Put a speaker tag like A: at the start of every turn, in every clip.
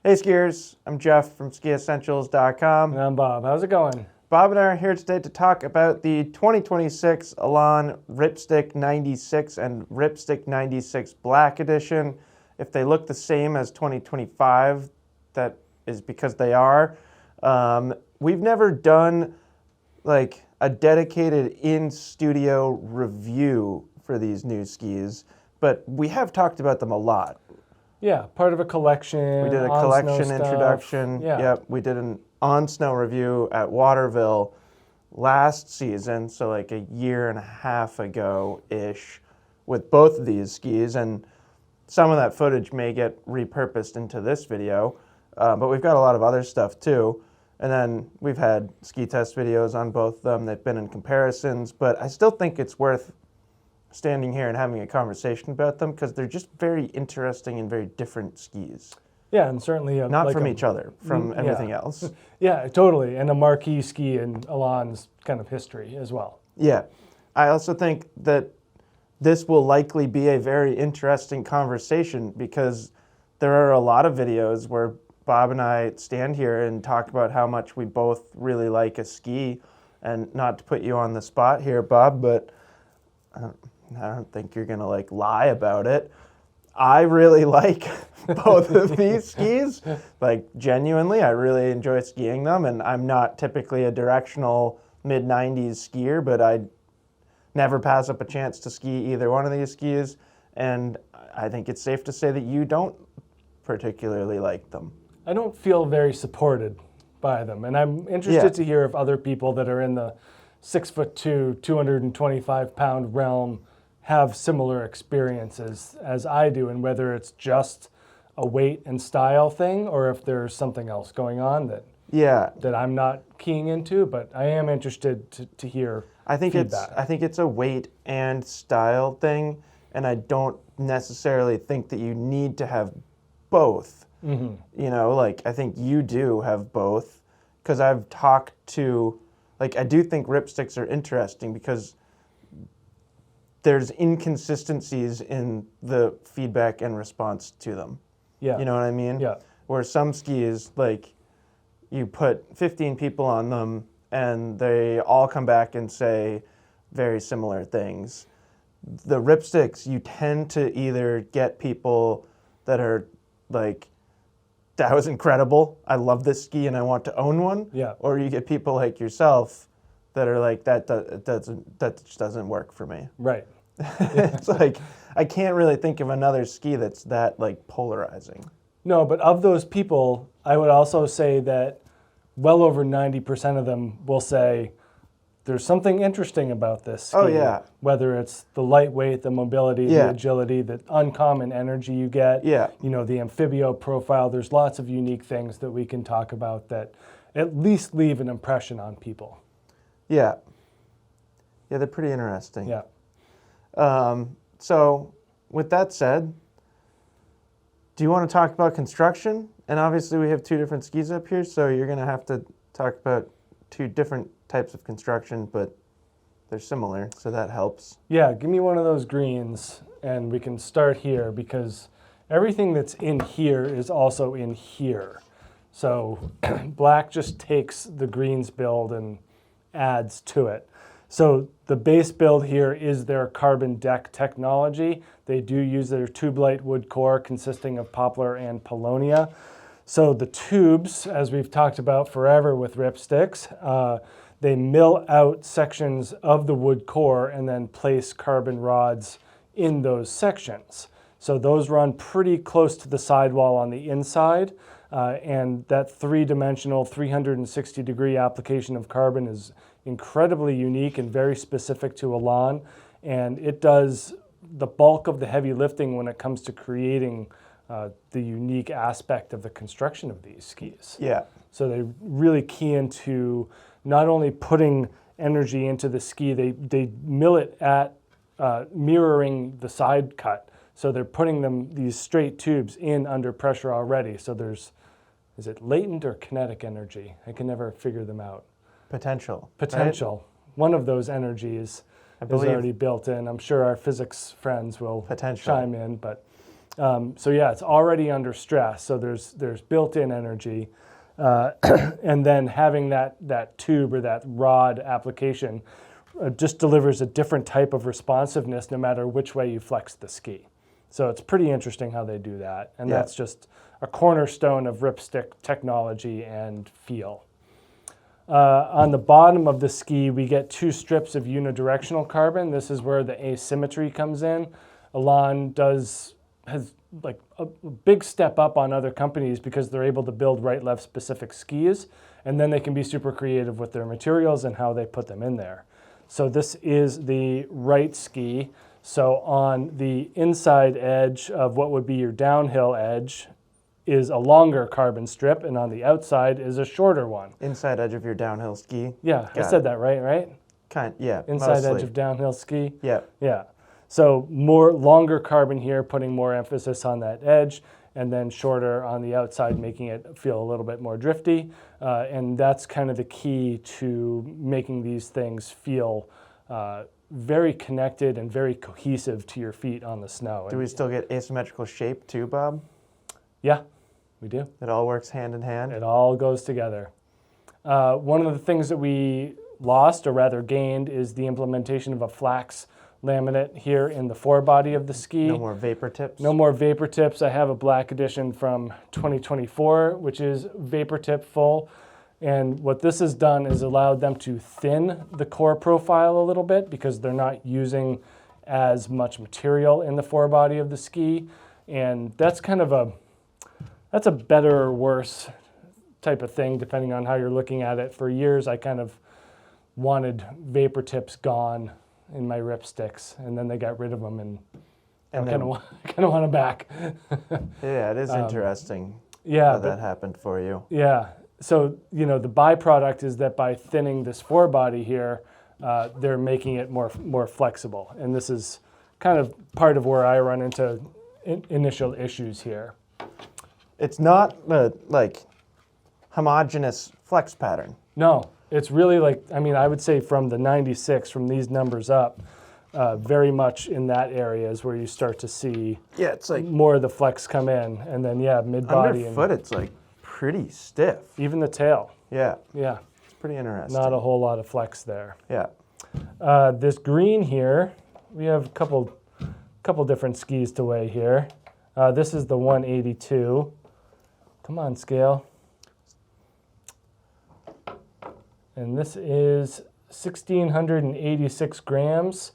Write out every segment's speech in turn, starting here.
A: Hey skiers, I'm Jeff from skiessentials.com.
B: And I'm Bob. How's it going?
A: Bob and I are here today to talk about the 2026 Elan Ripstick 96 and Ripstick 96 Black Edition. If they look the same as 2025, that is because they are. We've never done like a dedicated in-studio review for these new skis, but we have talked about them a lot.
B: Yeah, part of a collection.
A: We did a collection introduction.
B: Yeah.
A: Yep, we did an on-snow review at Waterville last season, so like a year and a half ago-ish, with both of these skis, and some of that footage may get repurposed into this video, but we've got a lot of other stuff too. And then we've had ski test videos on both of them. They've been in comparisons, but I still think it's worth standing here and having a conversation about them because they're just very interesting and very different skis.
B: Yeah, and certainly
A: not
B: like
A: from each other, from everything else.
B: Yeah, totally, and a marquee ski in Elan's kind of history as well.
A: Yeah, I also think that this will likely be a very interesting conversation because there are a lot of videos where Bob and I stand here and talk about how much we both really like a ski, and not to put you on the spot here, Bob, but I don't think you're gonna like lie about it. I really like both of these skis. Like genuinely, I really enjoy skiing them, and I'm not typically a directional mid-90s skier, but I never pass up a chance to ski either one of these skis, and I think it's safe to say that you don't particularly like them.
B: I don't feel very supported by them, and I'm interested to hear if other people that are in the 6'2", 225-pound realm have similar experiences as I do, and whether it's just a weight and style thing or if there's something else going on that I'm not keying into, but I am interested to hear feedback.
A: I think it's a weight and style thing, and I don't necessarily think that you need to have both. Mm-hmm. You know, like I think you do have both, because I've talked to, like I do think ripsticks are interesting because there's inconsistencies in the feedback and response to them. Yeah. You know what I mean?
B: Yeah.
A: Where some skis, like you put 15 people on them and they all come back and say very similar things. The ripsticks, you tend to either get people that are like, that was incredible, I love this ski and I want to own one.
B: Yeah.
A: Or you get people like yourself that are like, that just doesn't work for me.
B: Right.
A: It's like, I can't really think of another ski that's that like polarizing.
B: No, but of those people, I would also say that well over 90% of them will say, there's something interesting about this ski.
A: Oh, yeah.
B: Whether it's the lightweight, the mobility, the agility, the uncommon energy you get, you know, the amphibio profile. There's lots of unique things that we can talk about that at least leave an impression on people.
A: Yeah. Yeah, they're pretty interesting.
B: Yeah.
A: So with that said, do you want to talk about construction? And obviously we have two different skis up here, so you're going to have to talk about two different types of construction, but they're similar, so that helps.
B: Yeah, give me one of those greens and we can start here because everything that's in here is also in here. So black just takes the greens build and adds to it. So the base build here is their carbon deck technology. They do use their tube-light wood core consisting of poplar and paulownia. So the tubes, as we've talked about forever with ripsticks, they mill out sections of the wood core and then place carbon rods in those sections. So those run pretty close to the sidewall on the inside, and that three-dimensional 360-degree application of carbon is incredibly unique and very specific to Elan, and it does the bulk of the heavy lifting when it comes to creating the unique aspect of the construction of these skis.
A: Yeah.
B: So they really key into not only putting energy into the ski, they mill it at mirroring the side cut. So they're putting these straight tubes in under pressure already. So there's, is it latent or kinetic energy? I can never figure them out.
A: Potential.
B: Potential. Right? One of those energies is already built in. I'm sure our physics friends will chime in, but So yeah, it's already under stress. So there's built-in energy. And then having that tube or that rod application just delivers a different type of responsiveness no matter which way you flex the ski. So it's pretty interesting how they do that. And that's just a cornerstone of Ripstick technology and feel. On the bottom of the ski, we get 2 strips of unidirectional carbon. This is where the asymmetry comes in. Elan has like a big step up on other companies because they're able to build right-left specific skis, and then they can be super creative with their materials and how they put them in there. So this is the right ski. So on the inside edge of what would be your downhill edge is a longer carbon strip, and on the outside is a shorter one.
A: Inside edge of your downhill ski?
B: Yeah, I said that right?
A: Yeah,
B: Inside
A: mostly.
B: edge of downhill ski?
A: Yeah.
B: Yeah. So more longer carbon here, putting more emphasis on that edge, and then shorter on the outside, making it feel a little bit more drifty. And that's kind of the key to making these things feel very connected and very cohesive to your feet on the snow.
A: Do we still get asymmetrical shape too, Bob?
B: Yeah, we do.
A: It all works hand in hand?
B: It all goes together. One of the things that we lost, or rather gained, is the implementation of a flax laminate here in the forebody of the ski.
A: No more vapor tips?
B: No more vapor tips. I have a black edition from 2024, which is vapor tip full. And what this has done is allowed them to thin the core profile a little bit because they're not using as much material in the forebody of the ski. And that's kind of that's a better or worse type of thing, depending on how you're looking at it. For years, I kind of wanted vapor tips gone in my Ripsticks, and then they got rid of them, and I kind of want them back.
A: Yeah, it is interesting
B: how
A: that happened for you.
B: Yeah, so the byproduct is that by thinning this forebody here, they're making it more flexible, and this is kind of part of where I run into initial issues here.
A: It's not like homogeneous flex pattern.
B: No. It's really like, I would say from the 96, from these numbers up, very much in that area is where you start to see
A: it's like
B: more of the flex come in. And then, mid-body.
A: Underfoot, it's like pretty stiff.
B: Even the tail.
A: Yeah.
B: Yeah.
A: It's pretty interesting.
B: Not a whole lot of flex there.
A: Yeah.
B: This green here, we have a couple different skis to weigh here. This is the 182. Come on, scale. And this is 1,686 grams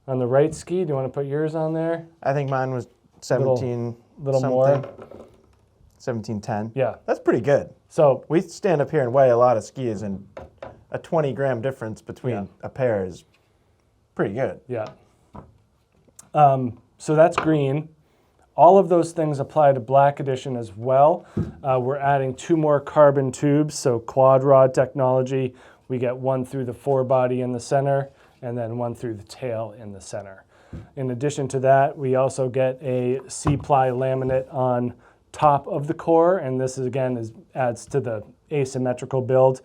B: on the right ski. Do you want to put yours on there?
A: I think mine was 17
B: little
A: something.
B: more.
A: 1710.
B: Yeah.
A: That's pretty good.
B: So
A: we stand up here and weigh a lot of skis, and a 20-gram difference between a pair is pretty good.
B: Yeah. So that's green. All of those things apply to Black Edition as well. We're adding 2 more carbon tubes, so quad rod technology. We get one through the forebody in the center, and then one through the tail in the center. In addition to that, we also get a C-ply laminate on top of the core, and this is, again adds to the asymmetrical build,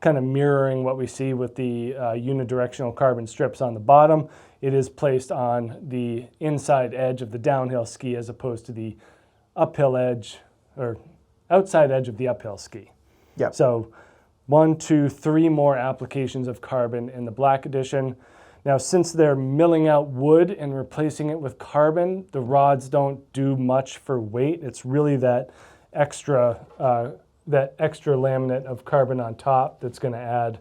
B: kind of mirroring what we see with the unidirectional carbon strips on the bottom. It is placed on the inside edge of the downhill ski as opposed to the uphill edge or outside edge of the uphill ski.
A: Yeah.
B: So 1, 2, 3 more applications of carbon in the Black Edition. Now, since they're milling out wood and replacing it with carbon, the rods don't do much for weight. It's really that extra laminate of carbon on top that's going to add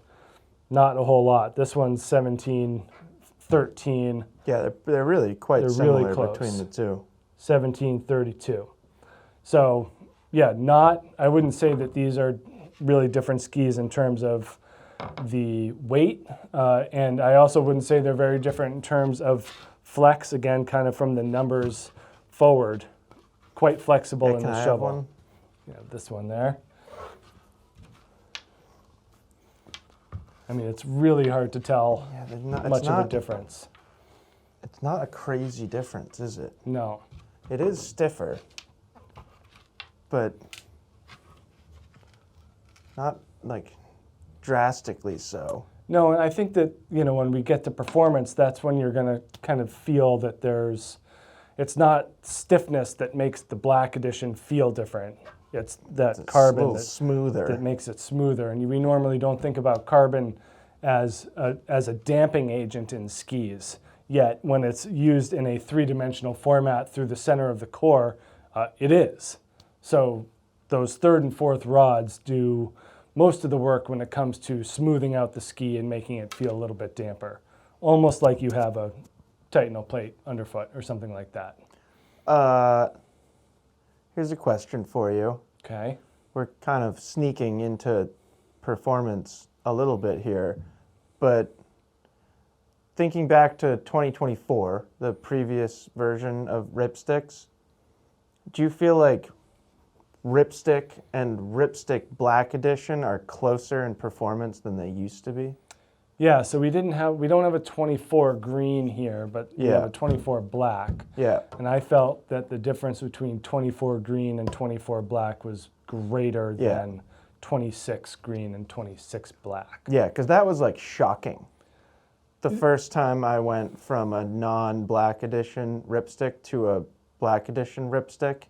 B: not a whole lot. This one's 1713.
A: Yeah, they're really quite similar really between the two.
B: 1732. So, yeah, I wouldn't say that these are really different skis in terms of the weight, and I also wouldn't say they're very different in terms of flex, again, kind of from the numbers forward. Quite flexible in the shovel.
A: Have one?
B: Yeah, this one there. It's really hard to tell much of a difference.
A: It's not a crazy difference, is it?
B: No.
A: It is stiffer, but not like drastically so.
B: No, and I think that, when we get to performance, that's when you're going to kind of feel that there's, it's not stiffness that makes the black edition feel different. It's that
A: It's
B: carbon
A: a little
B: that
A: smoother.
B: makes it smoother. And we normally don't think about carbon as a damping agent in skis. Yet when it's used in a three-dimensional format through the center of the core, it is. So those third and fourth rods do most of the work when it comes to smoothing out the ski and making it feel a little bit damper. Almost like you have a Titanal plate underfoot or something like that.
A: Here's a question for you.
B: Okay.
A: We're kind of sneaking into performance a little bit here, but thinking back to 2024, the previous version of Ripsticks, do you feel like Ripstick and Ripstick Black Edition are closer in performance than they used to be?
B: Yeah, so we don't have a 24 green here, but we have a 24 black.
A: Yeah.
B: And I felt that the difference between 24 green and 24 black was greater than 26 green and 26 black.
A: Yeah, because that was like shocking. The first time I went from a non-black edition Ripstick to a black edition Ripstick,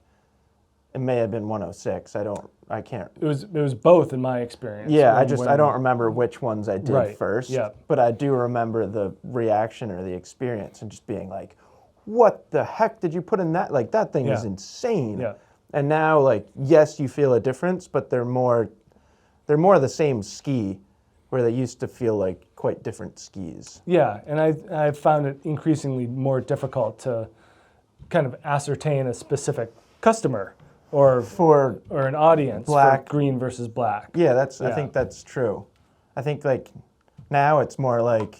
A: it may have been 106. I can't.
B: It was both in my experience.
A: Yeah, I don't remember which ones I did first.
B: Yeah.
A: But I do remember the reaction or the experience and just being like, what the heck did you put in that? Like, that thing is insane.
B: Yeah.
A: And now, like, yes, you feel a difference, but they're more the same ski, where they used to feel like quite different skis.
B: Yeah, and I found it increasingly more difficult to kind of ascertain a specific customer or an audience
A: black,
B: for green versus black.
A: Yeah, I think that's true. I think like now it's more like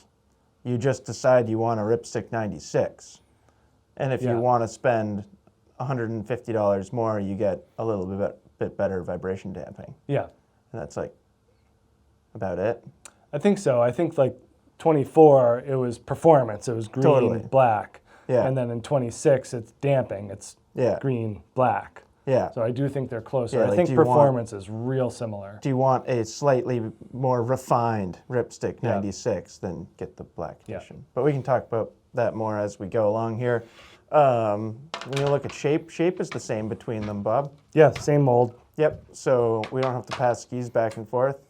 A: you just decide you want a Ripstick 96. And if you want to spend $150 more, you get a little bit better vibration damping.
B: Yeah.
A: And that's like about it.
B: I think so. I think like 24, it was performance. It was green, black.
A: Yeah.
B: And then in 26, it's damping. It's green, black.
A: Yeah.
B: So I do think they're closer.
A: Yeah,
B: I think performance is real similar.
A: Do you want a slightly more refined Ripstick 96, then get the black edition. But we can talk about that more as we go along here. When you look at shape is the same between them, Bob.
B: Yeah, same mold.
A: Yep, so we don't have to pass skis back and forth.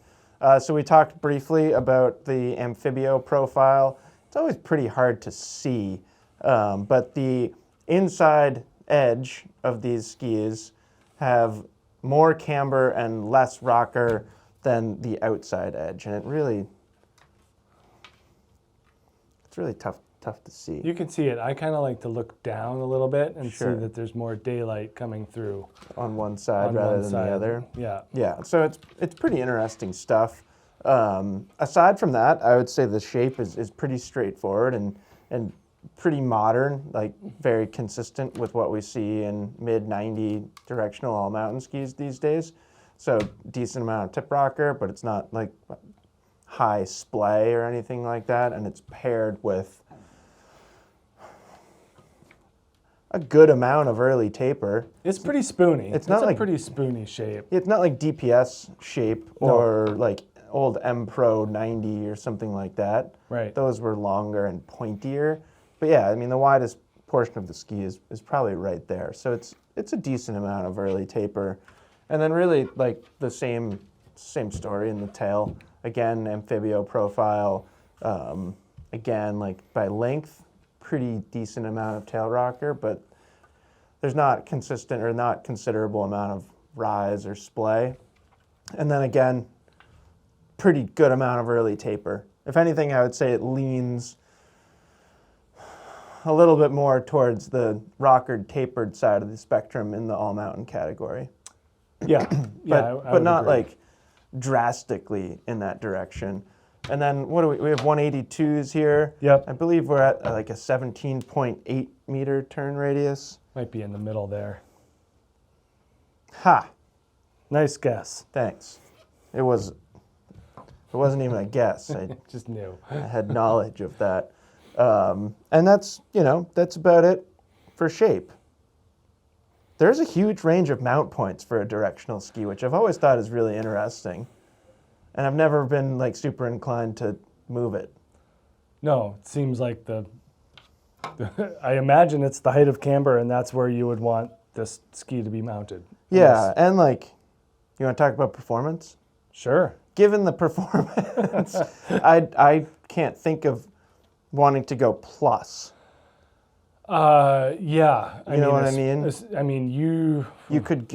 A: So we talked briefly about the Amphibio profile. It's always pretty hard to see, but the inside edge of these skis have more camber and less rocker than the outside edge, and it's really tough to see.
B: You can see it. I kind of like to look down a little bit and see that there's more daylight coming through
A: on one side rather than the other.
B: Yeah.
A: Yeah. So it's pretty interesting stuff. Aside from that, I would say the shape is pretty straightforward and pretty modern, like very consistent with what we see in mid-90 directional all-mountain skis these days. So decent amount of tip rocker, but it's not like high splay or anything like that, and it's paired with a good amount of early taper.
B: It's pretty spoony.
A: It's not like
B: a pretty spoony shape.
A: It's not like DPS shape or like old M Pro 90 or something like that.
B: Right.
A: Those were longer and pointier. But yeah, I mean the widest portion of the ski is probably right there. So it's a decent amount of early taper. And then really like the same story in the tail. Again, Amphibio profile. Again, like by length, pretty decent amount of tail rocker, but there's not consistent or not considerable amount of rise or splay. And then again, pretty good amount of early taper. If anything, I would say it leans a little bit more towards the rockered tapered side of the spectrum in the all-mountain category.
B: Yeah,
A: but not
B: agree.
A: like drastically in that direction. And then what do we have 182s here.
B: Yep.
A: I believe we're at like a 17.8 meter turn radius.
B: Might be in the middle there.
A: Ha!
B: Nice guess.
A: Thanks. It wasn't even a guess. I
B: just knew.
A: I had knowledge of that. And that's about it for shape. There's a huge range of mount points for a directional ski, which I've always thought is really interesting. And I've never been like super inclined to move it.
B: No, it seems like the I imagine it's the height of camber, and that's where you would want this ski to be mounted.
A: Yeah, and like, you want to talk about performance?
B: Sure.
A: Given the performance, I can't think of wanting to go plus.
B: Yeah.
A: You know what I mean?
B: I mean,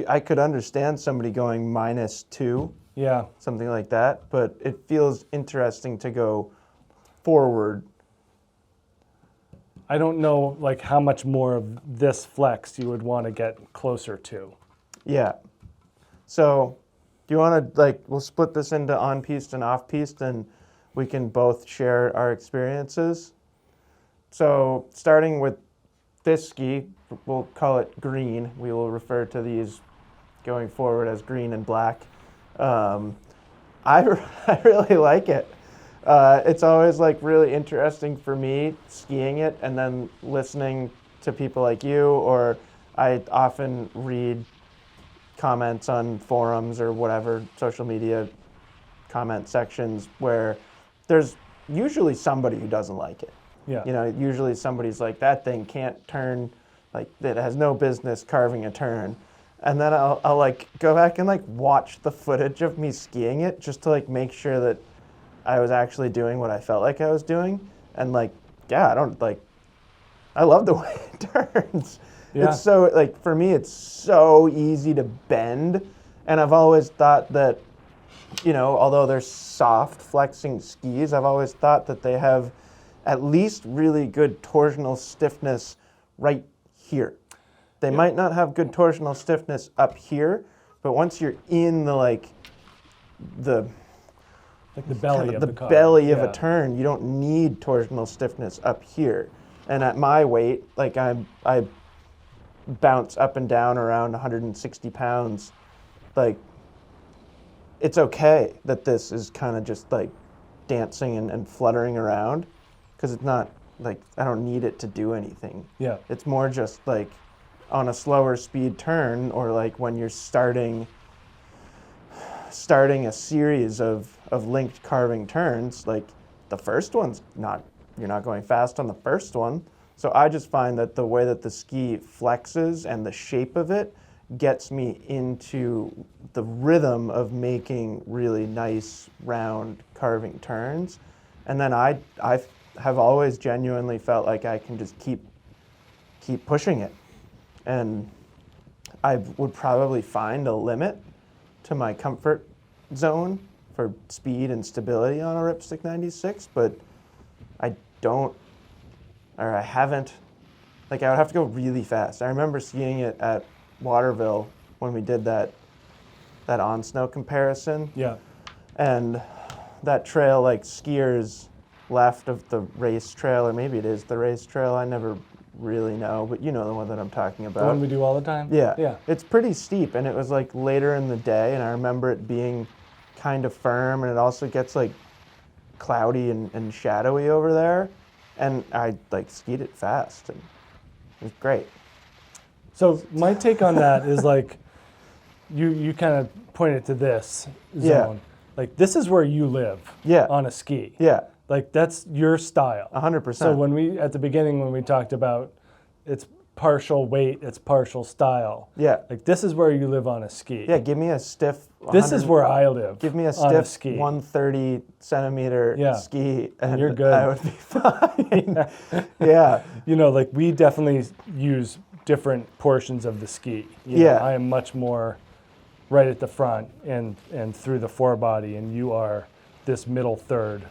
A: I could understand somebody going -2,
B: yeah.
A: something like that, but it feels interesting to go forward.
B: I don't know like how much more of this flex you would want to get closer to.
A: Yeah. So, do you want to we'll split this into on-piste and off-piste, and we can both share our experiences. So, starting with this ski, we'll call it green. We will refer to these going forward as green and black. I really like it. It's always like really interesting for me skiing it and then listening to people like you, or I often read comments on forums or whatever, social media comment sections where there's usually somebody who doesn't like it.
B: Yeah.
A: You know, usually somebody's like, that thing can't turn, like it has no business carving a turn. And then I'll like go back and like watch the footage of me skiing it just to like make sure that I was actually doing what I felt like I was doing. And like, yeah, I love the way it turns.
B: Yeah.
A: It's so, like, for me, it's so easy to bend. And I've always thought that, you know, although they're soft flexing skis, I've always thought that they have at least really good torsional stiffness right here. They might not have good torsional stiffness up here, but once you're in the
B: belly of the car.
A: belly of a turn, you don't need torsional stiffness up here. And at my weight, like I bounce up and down around 160 pounds, like it's okay that this is kind of just like dancing and fluttering around, because it's not like I don't need it to do anything.
B: Yeah.
A: It's more just like on a slower speed turn, or like when you're starting a series of linked carving turns, like the first one's you're not going fast on the first one. So I just find that the way that the ski flexes and the shape of it gets me into the rhythm of making really nice round carving turns. And then I have always genuinely felt like I can just keep pushing it. And I would probably find a limit to my comfort zone for speed and stability on a Ripstick 96, but I haven't, like I would have to go really fast. I remember skiing it at Waterville when we did that on snow comparison.
B: Yeah.
A: And that trail, like skiers left of the race trail, or maybe it is the race trail, I never really know, but you know the one that I'm talking about.
B: The one we do all the time?
A: Yeah.
B: Yeah.
A: It's pretty steep, and it was like later in the day, and I remember it being kind of firm, and it also gets like cloudy and shadowy over there, and I like skied it fast, and it was great.
B: So my take on that is like, you kind of pointed to this zone.
A: Yeah.
B: Like this is where you live.
A: Yeah.
B: On a ski.
A: Yeah,
B: Like that's your style.
A: 100%.
B: So at the beginning when we talked about it's partial weight, it's partial style.
A: Yeah.
B: Like this is where you live on a ski.
A: Yeah, give me a stiff.
B: This is where I live.
A: Give me a
B: on
A: stiff
B: ski.
A: 130 centimeter
B: Yeah.
A: ski, and
B: you're good.
A: I would be fine. Yeah.
B: You know, like we definitely use different portions of the ski. You know,
A: Yeah.
B: I am much more right at the front and through the forebody, and you are this middle third,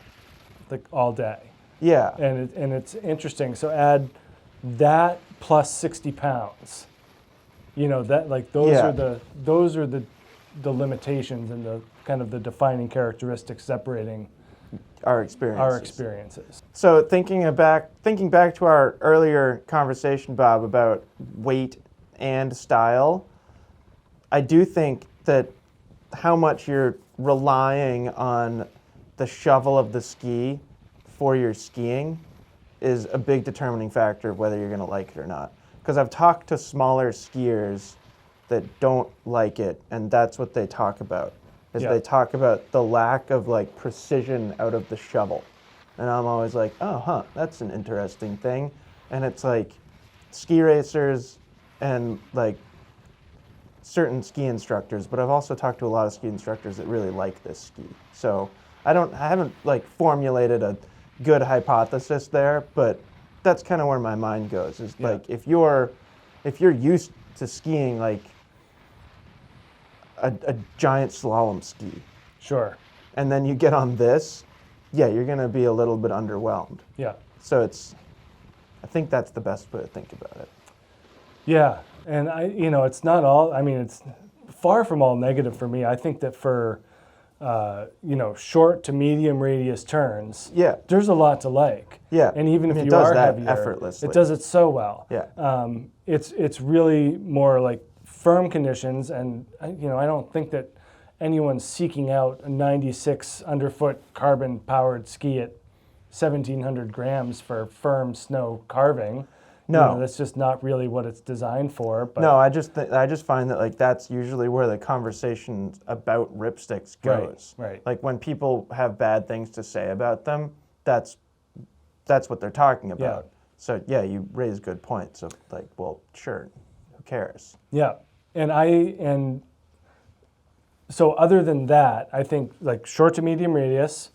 B: like all day.
A: Yeah.
B: And it's interesting. So add that plus 60 pounds. You know, that like those are the limitations and the kind of the defining characteristics separating
A: Our experiences.
B: our experiences.
A: So thinking back to our earlier conversation, Bob, about weight and style, I do think that how much you're relying on the shovel of the ski for your skiing is a big determining factor of whether you're going to like it or not. Because I've talked to smaller skiers that don't like it, and that's what they talk about. They talk about the lack of like precision out of the shovel. And I'm always like, oh, that's an interesting thing. and it's like ski racers and like certain ski instructors, but I've also talked to a lot of ski instructors that really like this ski. So I haven't like formulated a good hypothesis there, but that's kind of where my mind goes. Is like if you're used to skiing like a giant slalom ski,
B: Sure.
A: and then you get on this, you're gonna be a little bit underwhelmed.
B: Yeah.
A: So I think that's the best way to think about it.
B: Yeah, and it's not all. I mean, it's far from all negative for me. I think that for short to medium radius turns, there's a lot to like.
A: Yeah,
B: and even if
A: it
B: you
A: does
B: are
A: that
B: heavier,
A: effortlessly.
B: it does it so well.
A: Yeah,
B: it's really more like firm conditions, and I don't think that anyone's seeking out a 96 underfoot carbon powered ski at 1,700 grams for firm snow carving.
A: No,
B: that's just not really what it's designed for. But
A: no, I just find that like that's usually where the conversation about ripsticks goes.
B: Right.
A: Like when people have bad things to say about them, that's what they're talking about.
B: Yeah.
A: So yeah, you raise good points of like, well, sure, who cares?
B: Yeah, and so other than that, I think like short to medium radius,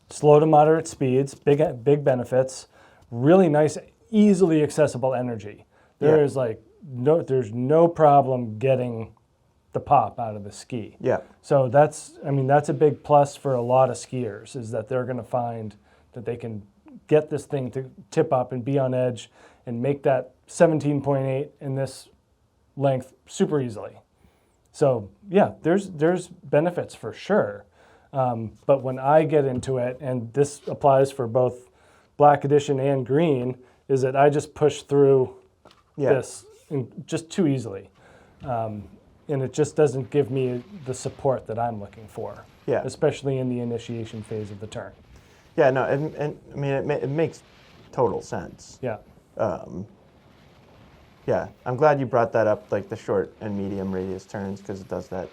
B: slow to moderate speeds, big benefits, really nice, easily accessible energy. There's no problem getting the pop out of the ski.
A: Yeah.
B: So that's a big plus for a lot of skiers, is that they're going to find that they can get this thing to tip up and be on edge and make that 17.8 in this length super easily. So yeah, there's benefits for sure. But when I get into it, and this applies for both Black Edition and Green, is that I just push through this just too easily. And it just doesn't give me the support that I'm looking for, especially in the initiation phase of the turn.
A: Yeah, no, and I mean, it makes total sense.
B: Yeah.
A: Yeah, I'm glad you brought that up, like the short and medium radius turns, because it does that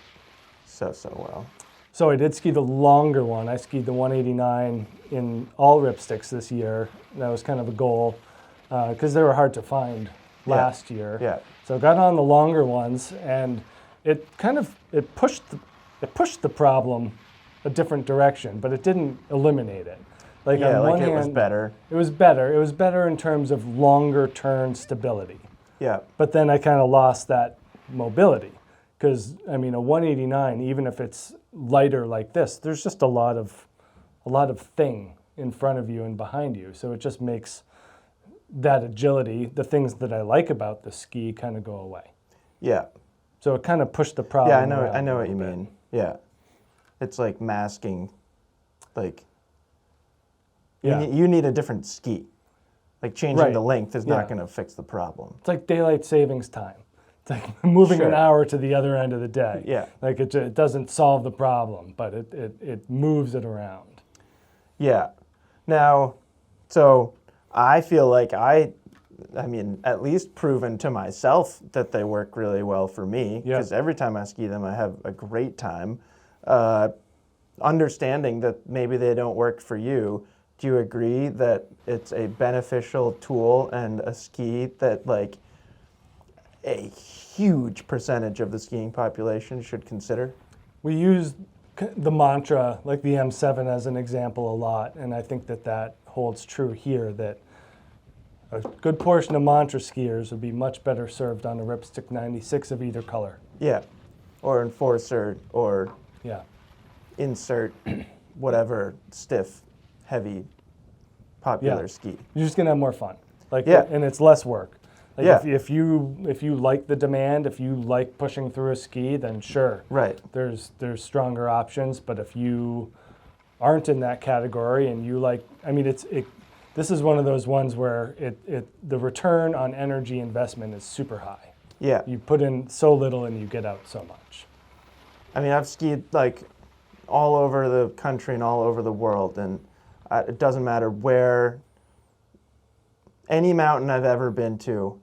A: so well.
B: So I did ski the longer one. I skied the 189 in all ripsticks this year. That was kind of a goal, because they were hard to find last year.
A: Yeah.
B: So I got on the longer ones, and it pushed the problem a different direction, but it didn't eliminate it. Like on one hand,
A: it was better.
B: It was better. It was better in terms of longer turn stability.
A: Yeah.
B: But then I kind of lost that mobility, because I mean a 189, even if it's lighter like this, there's just a lot of thing in front of you and behind you. So it just makes that agility, the things that I like about the ski, kind of go away.
A: Yeah.
B: So it kind of pushed the problem.
A: Yeah, I know what you mean. Yeah. It's like masking, like you need a different ski. Like changing the length is not going to fix the problem.
B: It's like daylight savings time. It's like moving an hour to the other end of the day.
A: Yeah.
B: Like it doesn't solve the problem, but it moves it around.
A: Yeah. Now, so I feel like I mean, at least proven to myself that they work really well for me, because every time I ski them, I have a great time. Understanding that maybe they don't work for you, do you agree that it's a beneficial tool and a ski that like a huge percentage of the skiing population should consider?
B: We use the mantra, like the M7 as an example, a lot, and I think that holds true here, that a good portion of mantra skiers would be much better served on a Ripstick 96 of either color.
A: Yeah, or Enforcer, or insert whatever stiff, heavy, popular ski.
B: You're just gonna have more fun, and it's less work. Like if you like the demand, if you like pushing through a ski, then sure, there's stronger options. But if you aren't in that category and you like, I mean, this is one of those ones where the return on energy investment is super high.
A: Yeah,
B: you put in so little and you get out so much.
A: I mean, I've skied like all over the country and all over the world, and it doesn't matter where. Any mountain I've ever been to,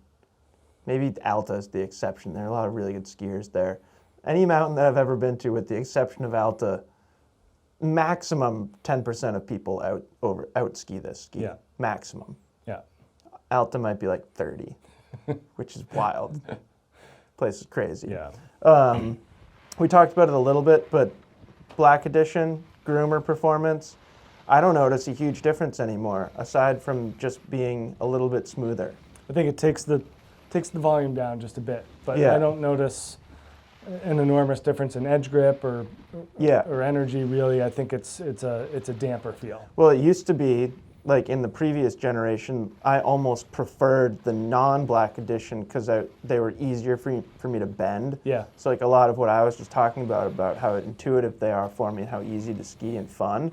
A: maybe Alta is the exception. There are a lot of really good skiers there. Any mountain that I've ever been to, with the exception of Alta, maximum 10% of people out ski this ski.
B: Yeah.
A: Maximum.
B: Yeah.
A: Alta might be like 30, which is wild. Place is crazy.
B: Yeah.
A: We talked about it a little bit, but Black Edition, groomer performance, I don't notice a huge difference anymore, aside from just being a little bit smoother.
B: I think it takes the volume down just a bit, but
A: Yeah.
B: I don't notice an enormous difference in edge grip or energy. Really, I think it's a damper feel.
A: Well, it used to be, like in the previous generation, I almost preferred the non-Black Edition because they were easier for me to bend.
B: Yeah.
A: So like a lot of what I was just talking about how intuitive they are for me and how easy to ski and fun,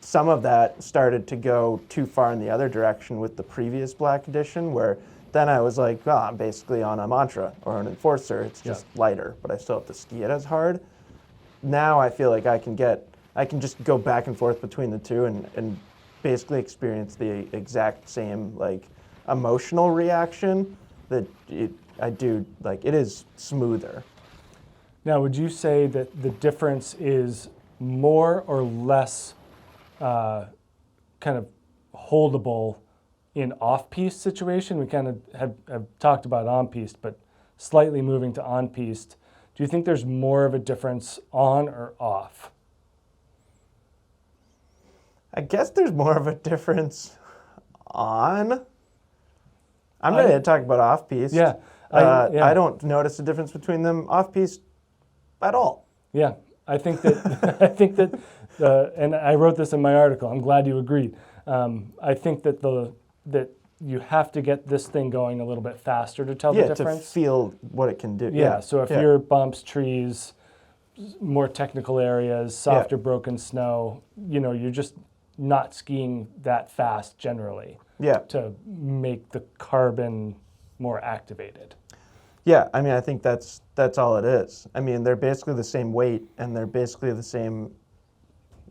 A: some of that started to go too far in the other direction with the previous Black Edition, where then I was like, oh, I'm basically on a Mantra or an Enforcer. It's just lighter, but I still have to ski it as hard. Now I feel like I can just go back and forth between the two and basically experience the exact same like emotional reaction that I do. Like it is smoother.
B: Now, would you say that the difference is more or less kind of holdable in off-piste situation? We kind of have talked about on-piste, but slightly moving to on-piste. Do you think there's more of a difference on or off?
A: I guess there's more of a difference on. I'm ready to talk about off-piste.
B: Yeah,
A: I don't notice a difference between them off-piste at all.
B: Yeah, I think that and I wrote this in my article. I'm glad you agreed. I think that that you have to get this thing going a little bit faster to tell the difference.
A: To feel what it can do.
B: Yeah, so if you're bumps, trees, more technical areas, softer broken snow, you're just not skiing that fast generally to make the carbon more activated.
A: Yeah, I mean, I think that's all it is. I mean, they're basically the same weight, and they're basically the same.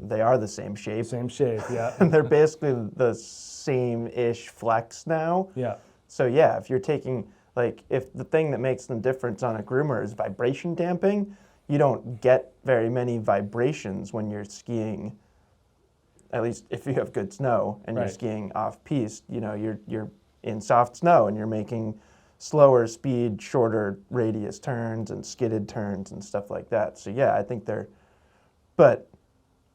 A: They are the same shape.
B: Same shape, yeah.
A: And they're basically the same-ish flex now.
B: Yeah.
A: So yeah, if you're taking if the thing that makes them different on a groomer is vibration damping, you don't get very many vibrations when you're skiing. At least if you have good snow and you're skiing off-piste, you're in soft snow and you're making slower speed, shorter radius turns and skidded turns and stuff like that. So yeah, I think but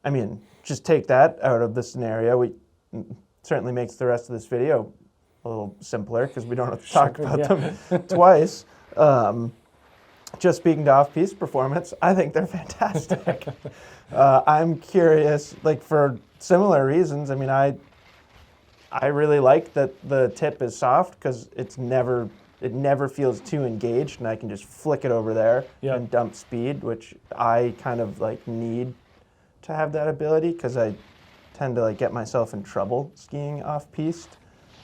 A: I mean, just take that out of the scenario. It certainly makes the rest of this video a little simpler because we don't have to talk about them twice. Just speaking to Off-Piste Performance, I think they're fantastic. I'm curious, for similar reasons. I mean, I really like that the tip is soft because it never feels too engaged, and I can just flick it over there and dump speed, which I kind of need to have that ability because I tend to get myself in trouble skiing off-piste.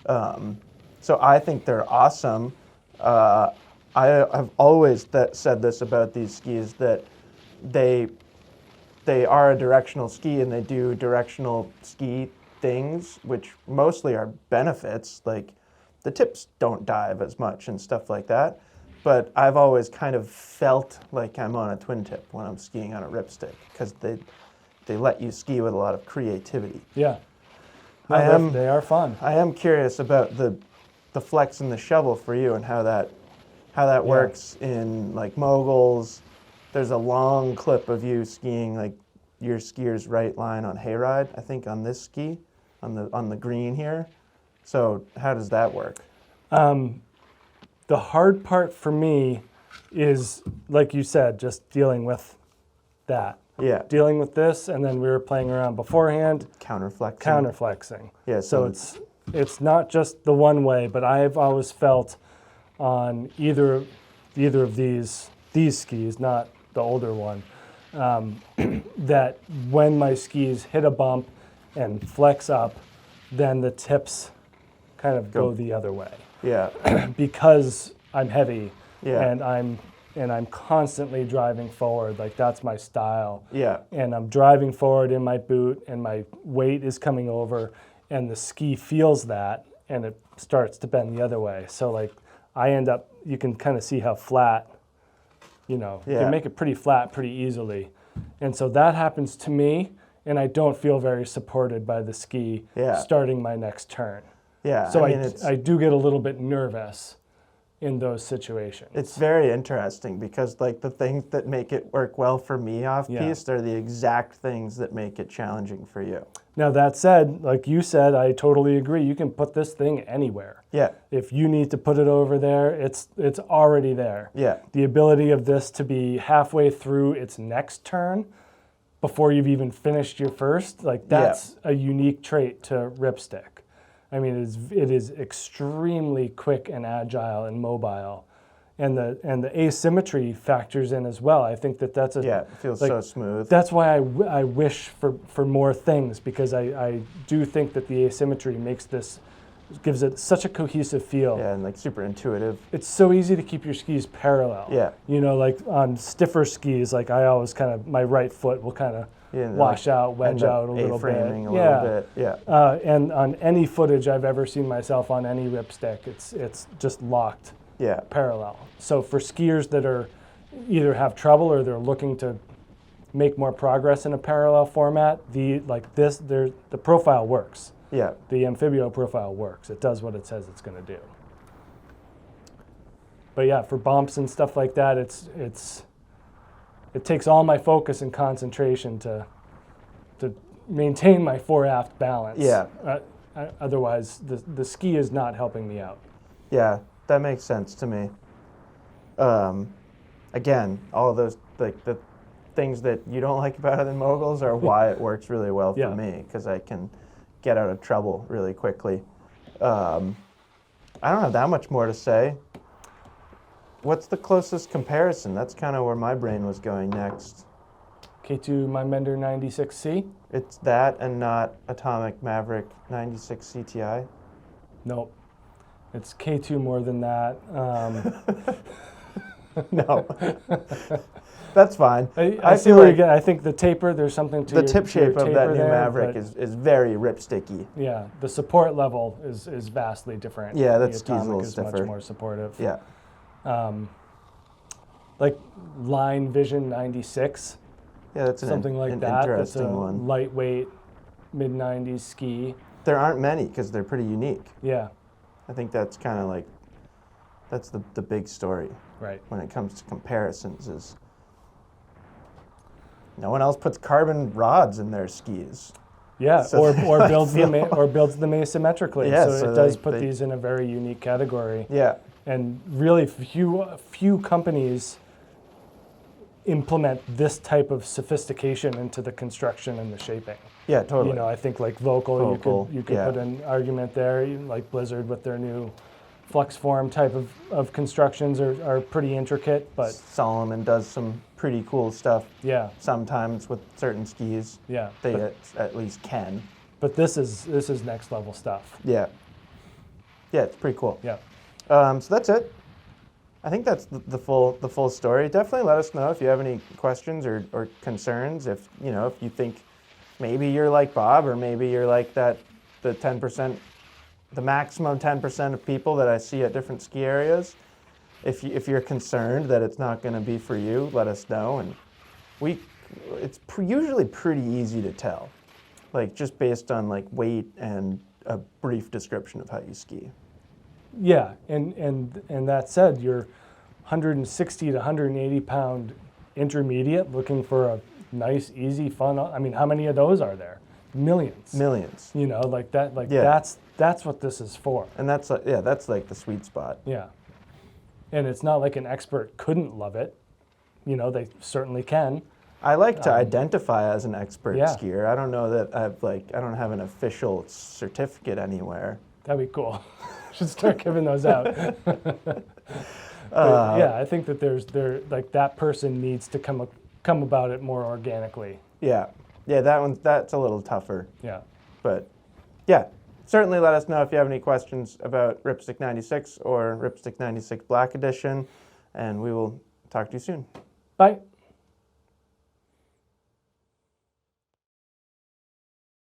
A: So I think they're awesome. I have always said this about these skis, that they are a directional ski and they do directional ski things, which mostly are benefits. Like the tips don't dive as much and stuff like that. But I've always kind of felt like I'm on a twin tip when I'm skiing on a Ripstick because they let you ski with a lot of creativity.
B: Yeah. They are fun.
A: I am curious about the flex and the shovel for you and how that works in moguls. There's a long clip of you skiing your skier's right line on hayride, I think on this ski, on the green here. So how does that work?
B: The hard part for me is, like you said, just dealing with that.
A: Yeah.
B: Dealing with this, and then we were playing around beforehand.
A: Counterflexing. Yeah.
B: So it's not just the one way, but I've always felt on either of these skis, not the older one, that when my skis hit a bump and flex up, then the tips kind of go the other way.
A: Yeah.
B: Because I'm heavy
A: Yeah.
B: and I'm constantly driving forward, that's my style.
A: Yeah.
B: And I'm driving forward in my boot and my weight is coming over and the ski feels that and it starts to bend the other way. So I end up, you can kind of see how flat, you can make it pretty flat pretty easily. And so that happens to me and I don't feel very supported by the ski starting my next turn.
A: Yeah,
B: So
A: I mean,
B: I do get a little bit nervous in those situations.
A: it's very interesting because like the things that make it work well for me off-piste are the exact things that make it challenging for you.
B: Now that said, like you said, I totally agree. You can put this thing anywhere.
A: Yeah,
B: If you need to put it over there, it's already there.
A: yeah,
B: The ability of this to be halfway through its next turn before you've even finished your first, like that's a unique trait to Ripstick. I mean, it is extremely quick and agile and mobile, and the asymmetry factors in as well. I think that's
A: it feels
B: like,
A: so smooth.
B: That's why I wish for more things, because I do think that the asymmetry gives it such a cohesive feel.
A: Yeah, and like super intuitive.
B: It's so easy to keep your skis parallel.
A: Yeah.
B: You know, like on stiffer skis, like I always kind of, my right foot will kind of wash out, wedge out a little bit.
A: A little bit, yeah.
B: And on any footage I've ever seen myself on any Ripstick, it's just locked parallel. So for skiers that are either have trouble or they're looking to make more progress in a parallel format, the profile works.
A: Yeah.
B: The Amphibio profile works. It does what it says it's going to do. But yeah, for bumps and stuff like that, it takes all my focus and concentration to maintain my fore-aft balance.
A: Yeah.
B: Otherwise, the ski is not helping me out.
A: Yeah, that makes sense to me. Again, all of those, like the things that you don't like about it in moguls are why it works really well for me, because I can get out of trouble really quickly. I don't have that much more to say. What's the closest comparison? That's kind of where my brain was going next.
B: K2 Mymender 96C?
A: It's that and not Atomic Maverick 96 CTI?
B: Nope. It's K2 more than that.
A: No. That's fine.
B: I see where you get. I think the taper, there's something to
A: the tip shape of that new
B: there,
A: Maverick is very Ripsticky.
B: Yeah, the support level is vastly different.
A: Yeah, that
B: the
A: ski's a little
B: Atomic is
A: stiffer.
B: much more supportive.
A: Yeah.
B: Like Line Vision 96.
A: Yeah, that's
B: something like
A: an
B: that.
A: interesting
B: That's a
A: one.
B: lightweight, mid-90s ski.
A: There aren't many because they're pretty unique.
B: Yeah.
A: I think that's kind of like, that's the big story.
B: Right.
A: When it comes to comparisons is no one else puts carbon rods in their skis.
B: Yeah,
A: So
B: or builds them asymmetrically.
A: Yeah,
B: so it does put these in a very unique category.
A: Yeah.
B: And really few companies implement this type of sophistication into the construction and the shaping.
A: Yeah, totally.
B: You know, I think like Vocal, you could
A: yeah.
B: put an argument there, like Blizzard with their new flex form type of constructions are pretty intricate, but
A: Solomon does some pretty cool stuff.
B: yeah,
A: Sometimes with certain skis.
B: yeah.
A: They at least can.
B: But this is next level stuff.
A: Yeah. Yeah, it's pretty cool.
B: Yeah.
A: So that's it. I think that's the full story. Definitely let us know if you have any questions or concerns. If you think maybe you're like Bob, or maybe you're like the 10%, the maximum 10% of people that I see at different ski areas. If you're concerned that it's not going to be for you, let us know. And it's usually pretty easy to tell, like just based on like weight and a brief description of how you ski.
B: Yeah, and that said, your 160 to 180 pound intermediate looking for a nice, easy, fun. I mean, how many of those are there? Millions.
A: Millions.
B: You know, like that. Like
A: Yeah.
B: that's what this is for.
A: And that's like the sweet spot.
B: Yeah, and it's not like an expert couldn't love it. You know, they certainly can.
A: I like to identify as an expert
B: yeah.
A: skier. I don't know that I don't have an official certificate anywhere.
B: That'd be cool. Should start giving those out. Yeah, I think that like that person needs to come about it more organically.
A: Yeah, that's a little tougher.
B: Yeah.
A: But yeah, certainly let us know if you have any questions about Ripstick 96 or Ripstick 96 Black Edition, and we will talk to you soon.
B: Bye.